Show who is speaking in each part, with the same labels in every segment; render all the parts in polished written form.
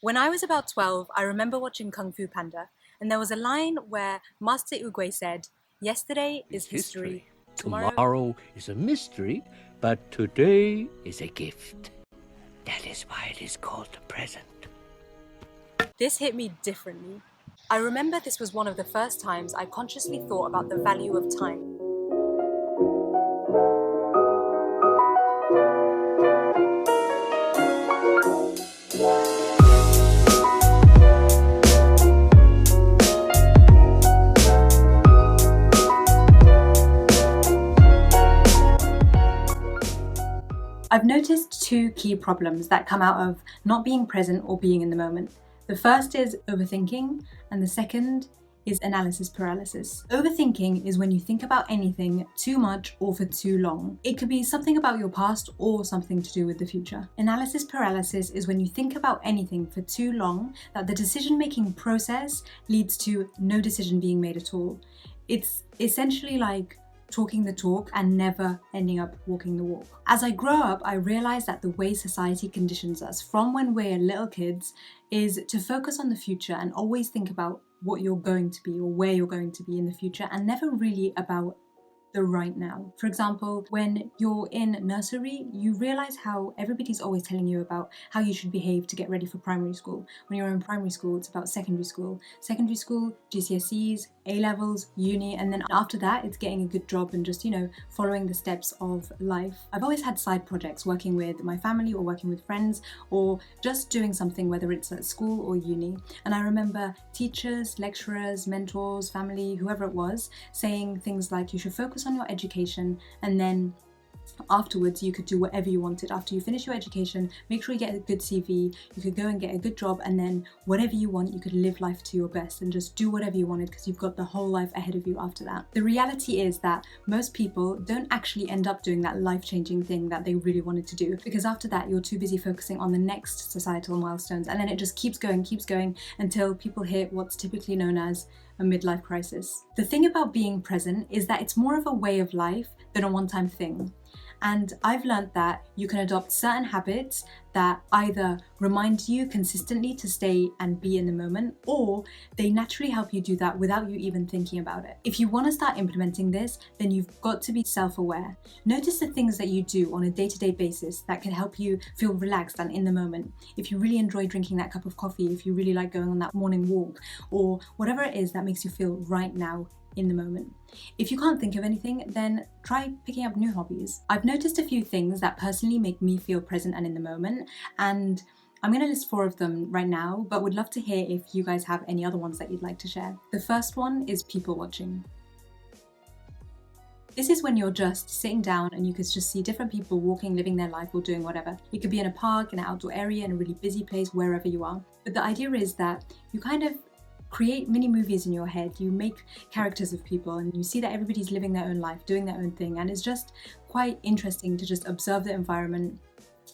Speaker 1: When I was about 12, I remember watching Kung Fu Panda, and there was a line where Master Oogway said, "Yesterday is history.
Speaker 2: Tomorrow is a mystery, but today is a gift. That is why it is called the present."
Speaker 1: This hit me differently. I remember this was one of the first times I consciously thought about the value of time. I've noticed two key problems that come out of not being present or being in the moment. The first is overthinking, and the second is analysis paralysis. Overthinking is when you think about anything too much or for too long. It could be something about your past or something to do with the future. Analysis paralysis is when you think about anything for too long that the decision-making process leads to no decision being made at all. It's essentially like talking the talk and never ending up walking the walk. As I grow up, I realized that the way society conditions us from when we're little kids is to focus on the future and always think about what you're going to be or where you're going to be in the future, and never really about the right now. For example, when you're in nursery, you realize how everybody's always telling you about how you should behave to get ready for primary school. When you're in primary school, it's about secondary school. Secondary school, GCSEs, A-levels, uni, and then after that, it's getting a good job and just, following the steps of life. I've always had side projects working with my family or working with friends or just doing something, whether it's at school or uni. And I remember teachers, lecturers, mentors, family, whoever it was, saying things like you should focus on your education, and then afterwards you could do whatever you wanted. After you finish your education, make sure you get a good CV, you could go and get a good job, and then whatever you want, you could live life to your best and just do whatever you wanted because you've got the whole life ahead of you after that. The reality is that most people don't actually end up doing that life-changing thing that they really wanted to do, because after that you're too busy focusing on the next societal milestones, and then it just keeps going until people hit what's typically known as a midlife crisis. The thing about being present is that it's more of a way of life than a one-time thing. And I've learned that you can adopt certain habits that either remind you consistently to stay and be in the moment, or they naturally help you do that without you even thinking about it. If you want to start implementing this, then you've got to be self-aware. Notice the things that you do on a day-to-day basis that can help you feel relaxed and in the moment. If you really enjoy drinking that cup of coffee, if you really like going on that morning walk, or whatever it is that makes you feel right now in the moment. If you can't think of anything, then try picking up new hobbies. I've noticed a few things that personally make me feel present and in the moment, and I'm going to list 4 of them right now, but would love to hear if you guys have any other ones that you'd like to share. The first one is people watching. This is when you're just sitting down and you could just see different people walking, living their life, or doing whatever. You could be in a park, in an outdoor area, in a really busy place, wherever you are. But the idea is that you kind of create mini movies in your head. You make characters of people and you see that everybody's living their own life, doing their own thing, and it's just quite interesting to just observe the environment,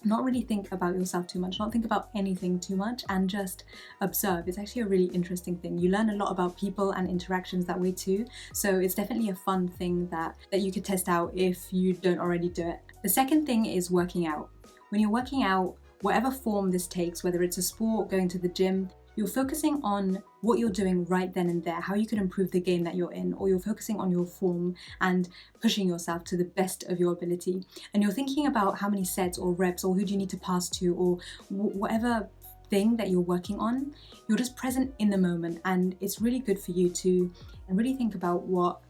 Speaker 1: not really think about yourself too much, not think about anything too much, and just observe. It's actually a really interesting thing. You learn a lot about people and interactions that way too, so it's definitely a fun thing that you could test out if you don't already do it. The second thing is working out. When you're working out, whatever form this takes, whether it's a sport, going to the gym, you're focusing on what you're doing right then and there, how you can improve the game that you're in, or you're focusing on your form and pushing yourself to the best of your ability. And you're thinking about how many sets or reps or who do you need to pass to, or whatever thing that you're working on. You're just present in the moment, and it's really good for you to really think about what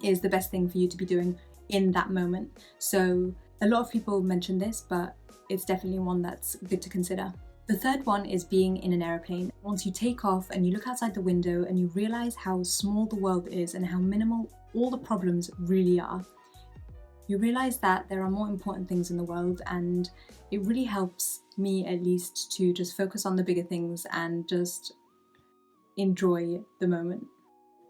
Speaker 1: is the best thing for you to be doing in that moment. So a lot of people mention this, but it's definitely one that's good to consider. The third one is being in an airplane. Once you take off and you look outside the window and you realize how small the world is and how minimal all the problems really are, you realize that there are more important things in the world, and it really helps me, at least, to just focus on the bigger things and just enjoy the moment.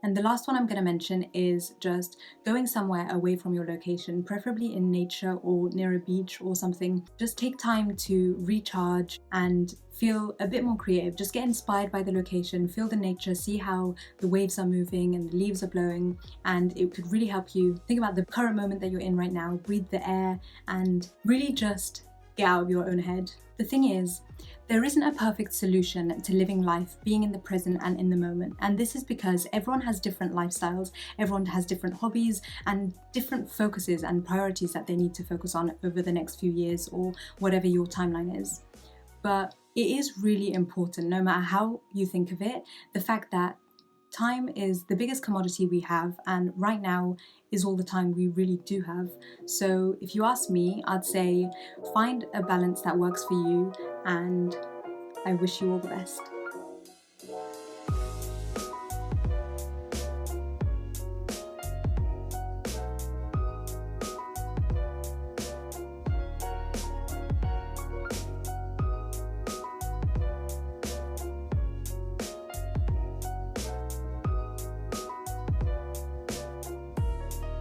Speaker 1: And the last one I'm going to mention is just going somewhere away from your location, preferably in nature or near a beach or something. Just take time to recharge and feel a bit more creative. Just get inspired by the location, feel the nature, see how the waves are moving and the leaves are blowing, and it could really help you think about the current moment that you're in right now, breathe the air, and really just get out of your own head. The thing is, there isn't a perfect solution to living life, being in the present and in the moment. And this is because everyone has different lifestyles, everyone has different hobbies and different focuses and priorities that they need to focus on over the next few years or whatever your timeline is. But it is really important, no matter how you think of it, the fact that time is the biggest commodity we have, and right now is all the time we really do have. So if you ask me, I'd say find a balance that works for you, and I wish you all the best.